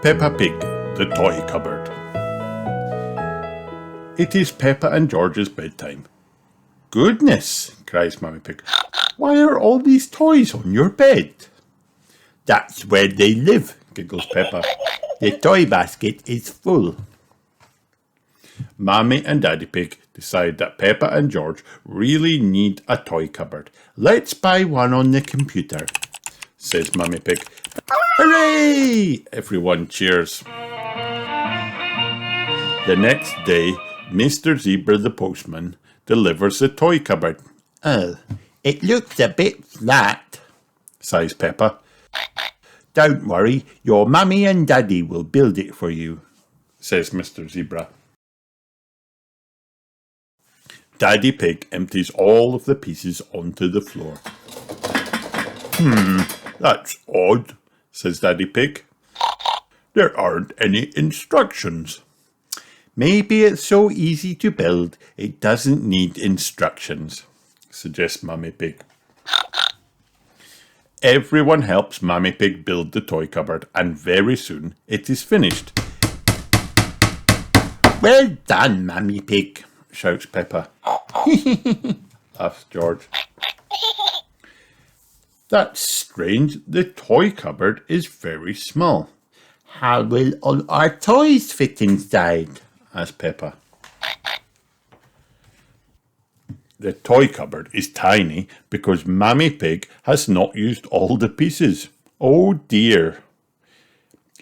Peppa Pig, the Toy Cupboard. It is Peppa and George's bedtime. Goodness, cries Mummy Pig. Why are all these toys on your bed? That's where they live, giggles Peppa. The toy basket is full. Mummy and Daddy Pig decide that Peppa and George really need a toy cupboard. Let's buy one on the computer, says Mummy Pig. Hooray! Everyone cheers. The next day, Mr. Zebra the postman delivers the toy cupboard. Oh, it looks a bit flat, sighs Peppa. Don't worry, your mummy and daddy will build it for you, says Mr. Zebra. Daddy Pig empties all of the pieces onto the floor. That's odd, says Daddy Pig. There aren't any instructions. Maybe it's so easy to build, it doesn't need instructions, suggests Mummy Pig. Everyone helps Mummy Pig build the toy cupboard, and very soon it is finished. Well done, Mummy Pig, shouts Peppa. Laughs George. That's strange, the toy cupboard is very small. How will all our toys fit inside? Asked Peppa. The toy cupboard is tiny because Mummy Pig has not used all the pieces. Oh dear.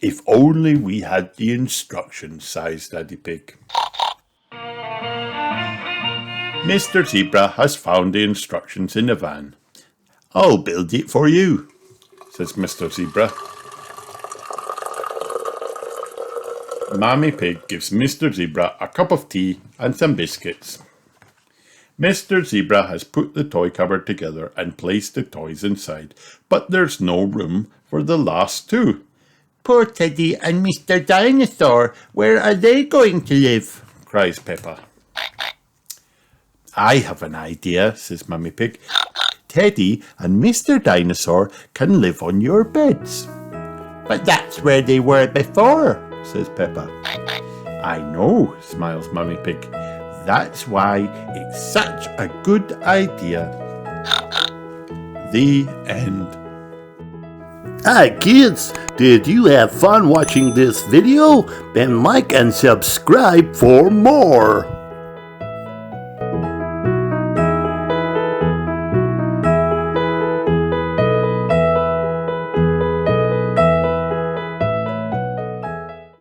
If only we had the instructions, sighs Daddy Pig. Mr. Zebra has found the instructions in the van. I'll build it for you, says Mr. Zebra. Mummy Pig gives Mr. Zebra a cup of tea and some biscuits. Mr. Zebra has put the toy cupboard together and placed the toys inside, but there's no room for the last two. Poor Teddy and Mr. Dinosaur, where are they going to live? Cries Peppa. I have an idea, says Mummy Pig. Teddy and Mr. Dinosaur can live on your beds. But that's where they were before, says Peppa. I know, smiles Mummy Pig. That's why it's such a good idea. The end. Hi kids, did you have fun watching this video? Then like and subscribe for more.